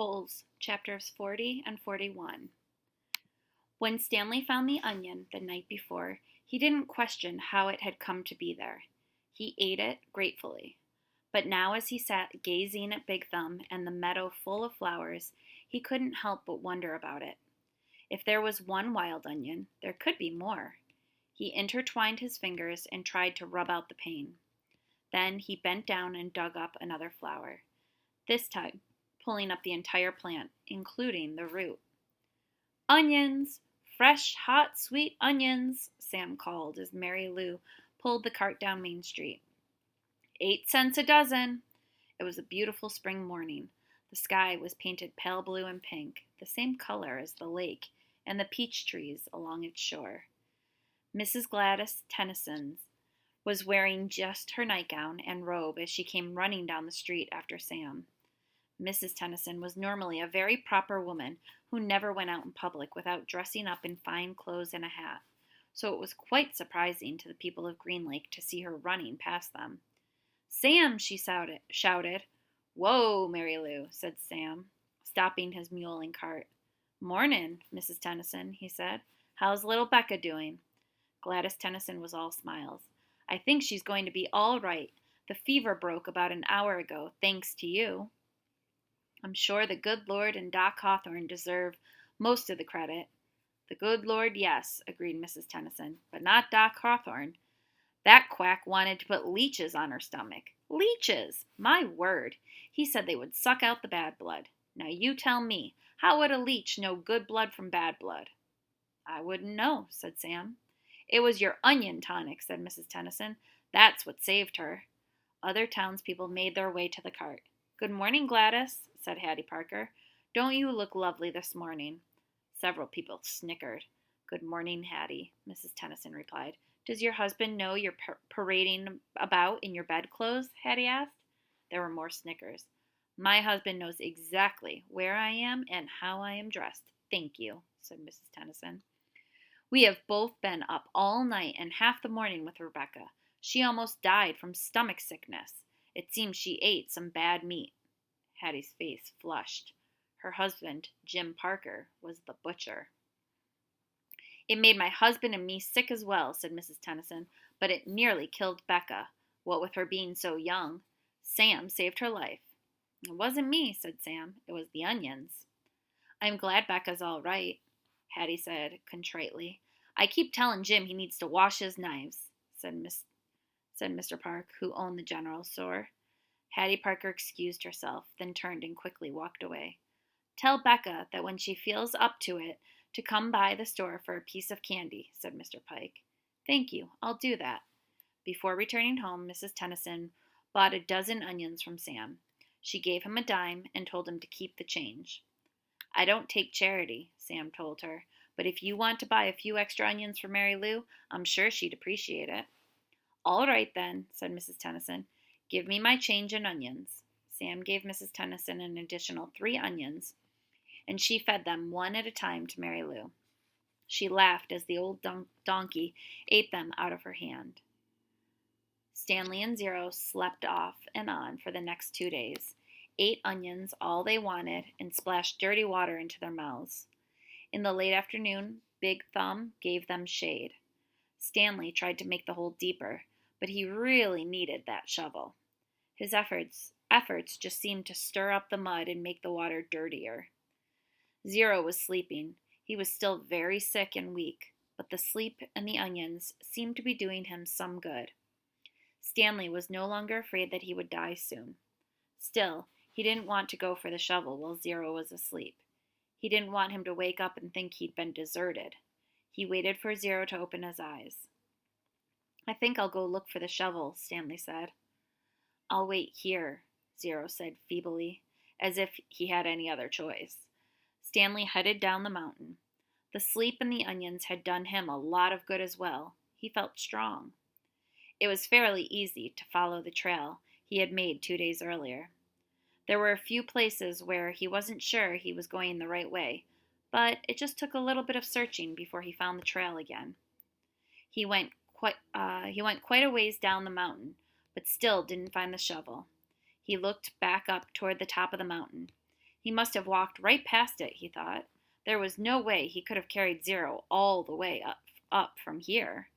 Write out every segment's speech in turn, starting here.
Holes, chapters 40 and 41. When Stanley found the onion the night before, he didn't question how it had come to be there. He ate it gratefully. But now, as he sat gazing at Big Thumb and the meadow full of flowers, he couldn't help but wonder about it. If there was one wild onion, there could be more. He intertwined his fingers and tried to rub out the pain. Then he bent down and dug up another flower, this time pulling up the entire plant, including the root. "Onions! Fresh, hot, sweet onions!" Sam called as Mary Lou pulled the cart down Main Street. 8 cents a dozen. It was a beautiful spring morning. The sky was painted pale blue and pink, the same color as the lake and the peach trees along its shore. Mrs. Gladys Tennyson was wearing just her nightgown and robe as she came running down the street after Sam. Mrs. Tennyson was normally a very proper woman who never went out in public without dressing up in fine clothes and a hat, so it was quite surprising to the people of Green Lake to see her running past them. "Sam!" she shouted. "Whoa, Mary Lou," said Sam, stopping his mule and cart. "Mornin', Mrs. Tennyson," he said. "How's little Becca doing?" Gladys Tennyson was all smiles. "I think she's going to be all right. The fever broke about an hour ago, thanks to you." "I'm sure the good Lord and Doc Hawthorne deserve most of the credit." "The good Lord, yes," agreed Mrs. Tennyson, "but not Doc Hawthorne. That quack wanted to put leeches on her stomach. Leeches! My word! He said they would suck out the bad blood. Now you tell me, how would a leech know good blood from bad blood?" "I wouldn't know," said Sam. "It was your onion tonic," said Mrs. Tennyson. "That's what saved her." Other townspeople made their way to the cart. "Good morning, Gladys," said Hattie Parker. "Don't you look lovely this morning?" Several people snickered. "Good morning, Hattie," Mrs. Tennyson replied. "Does your husband know you're parading about in your bedclothes?" Hattie asked. There were more snickers. "My husband knows exactly where I am and how I am dressed. Thank you," said Mrs. Tennyson. "We have both been up all night and half the morning with Rebecca. She almost died from stomach sickness. It seems she ate some bad meat." Hattie's face flushed. Her husband, Jim Parker, was the butcher. "It made my husband and me sick as well," said Mrs. Tennyson, "but it nearly killed Becca, what with her being so young. Sam saved her life." "It wasn't me," said Sam. "It was the onions." "I'm glad Becca's all right," Hattie said contritely. "I keep telling Jim he needs to wash his knives," said Mr. Park, who owned the general store. Hattie Parker excused herself, then turned and quickly walked away. "Tell Becca that when she feels up to it to come by the store for a piece of candy," said Mr. Pike. "Thank you, I'll do that." Before returning home, Mrs. Tennyson bought a dozen onions from Sam. She gave him a dime and told him to keep the change. "I don't take charity," Sam told her, "but if you want to buy a few extra onions for Mary Lou, I'm sure she'd appreciate it." "All right, then," said Mrs. Tennyson. "Give me my change and onions." Sam gave Mrs. Tennyson an additional 3 onions, and she fed them one at a time to Mary Lou. She laughed as the old donkey ate them out of her hand. Stanley and Zero slept off and on for the next 2 days, ate onions all they wanted, and splashed dirty water into their mouths. In the late afternoon, Big Thumb gave them shade. Stanley tried to make the hole deeper, but he really needed that shovel. His efforts just seemed to stir up the mud and make the water dirtier. Zero was sleeping. He was still very sick and weak, but the sleep and the onions seemed to be doing him some good. Stanley was no longer afraid that he would die soon. Still, he didn't want to go for the shovel while Zero was asleep. He didn't want him to wake up and think he'd been deserted. He waited for Zero to open his eyes. "I think I'll go look for the shovel," Stanley said. "I'll wait here," Zero said feebly, as if he had any other choice. Stanley headed down the mountain. The sleep and the onions had done him a lot of good as well. He felt strong. It was fairly easy to follow the trail he had made 2 days earlier. There were a few places where he wasn't sure he was going the right way, but it just took a little bit of searching before he found the trail again. He went quite a ways down the mountain, but still didn't find the shovel. He looked back up toward the top of the mountain. He must have walked right past it, he thought. There was no way he could have carried Zero all the way up from here.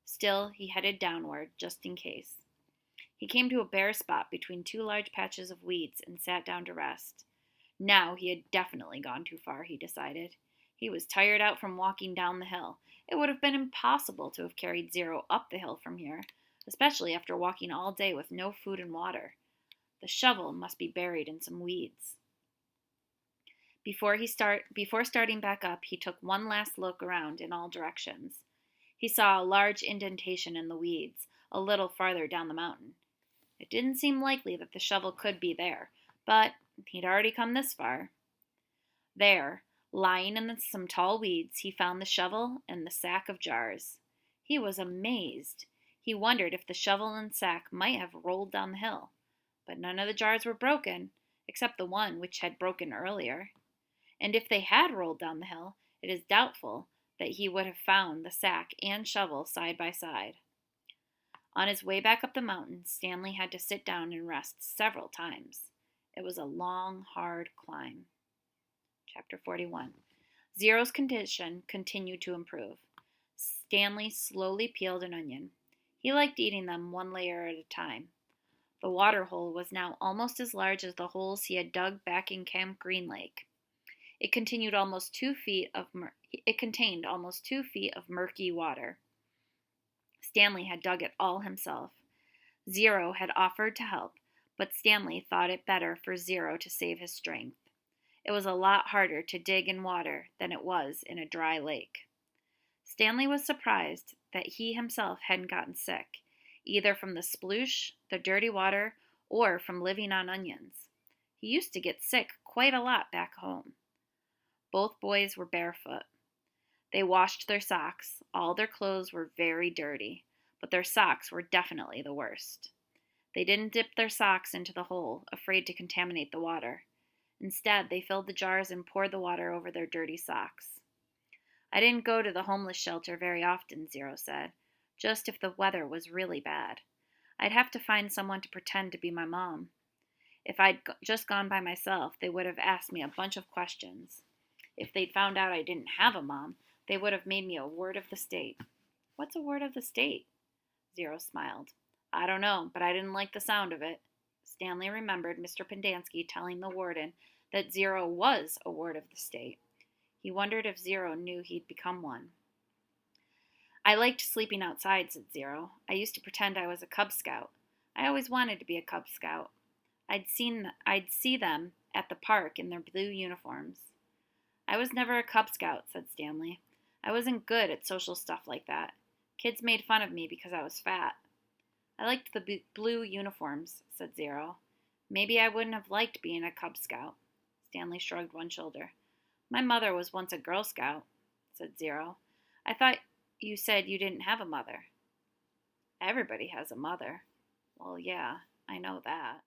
Still, he headed downward, just in case. He came to a bare spot between two large patches of weeds and sat down to rest. Now he had definitely gone too far, he decided. He was tired out from walking down the hill. It would have been impossible to have carried Zero up the hill from here, especially after walking all day with no food and water. The shovel must be buried in some weeds. Before starting back up, he took one last look around in all directions. He saw a large indentation in the weeds, a little farther down the mountain. It didn't seem likely that the shovel could be there, but he'd already come this far. There, lying in some tall weeds, he found the shovel and the sack of jars. He was amazed. He wondered if the shovel and sack might have rolled down the hill. But none of the jars were broken, except the one which had broken earlier. And if they had rolled down the hill, it is doubtful that he would have found the sack and shovel side by side. On his way back up the mountain, Stanley had to sit down and rest several times. It was a long, hard climb. Chapter 41. Zero's condition continued to improve. Stanley slowly peeled an onion. He liked eating them one layer at a time. The water hole was now almost as large as the holes he had dug back in Camp Green Lake. It contained almost 2 feet of murky water. Stanley had dug it all himself. Zero had offered to help, but Stanley thought it better for Zero to save his strength. It was a lot harder to dig in water than it was in a dry lake. Stanley was surprised that he himself hadn't gotten sick, either from the sploosh, the dirty water, or from living on onions. He used to get sick quite a lot back home. Both boys were barefoot. They washed their socks. All their clothes were very dirty, but their socks were definitely the worst. They didn't dip their socks into the hole, afraid to contaminate the water. Instead, they filled the jars and poured the water over their dirty socks. I didn't go to the homeless shelter very often, Zero said, just if the weather was really bad. I'd have to find someone to pretend to be my mom. If I'd just gone by myself, they would have asked me a bunch of questions. If they'd found out I didn't have a mom, they would have made me a ward of the state. What's a ward of the state? Zero smiled. I don't know, but I didn't like the sound of it. Stanley remembered Mr. Pendanski telling the warden that Zero was a ward of the state. He wondered if Zero knew he'd become one. I liked sleeping outside, said Zero. I used to pretend I was a Cub Scout. I always wanted to be a Cub Scout. I'd see them at the park in their blue uniforms. I was never a Cub Scout, said Stanley. I wasn't good at social stuff like that. Kids made fun of me because I was fat. I liked the blue uniforms, said Zero. Maybe I wouldn't have liked being a Cub Scout. Stanley shrugged one shoulder. My mother was once a Girl Scout, said Zero. I thought you said you didn't have a mother. Everybody has a mother. Well, yeah, I know that.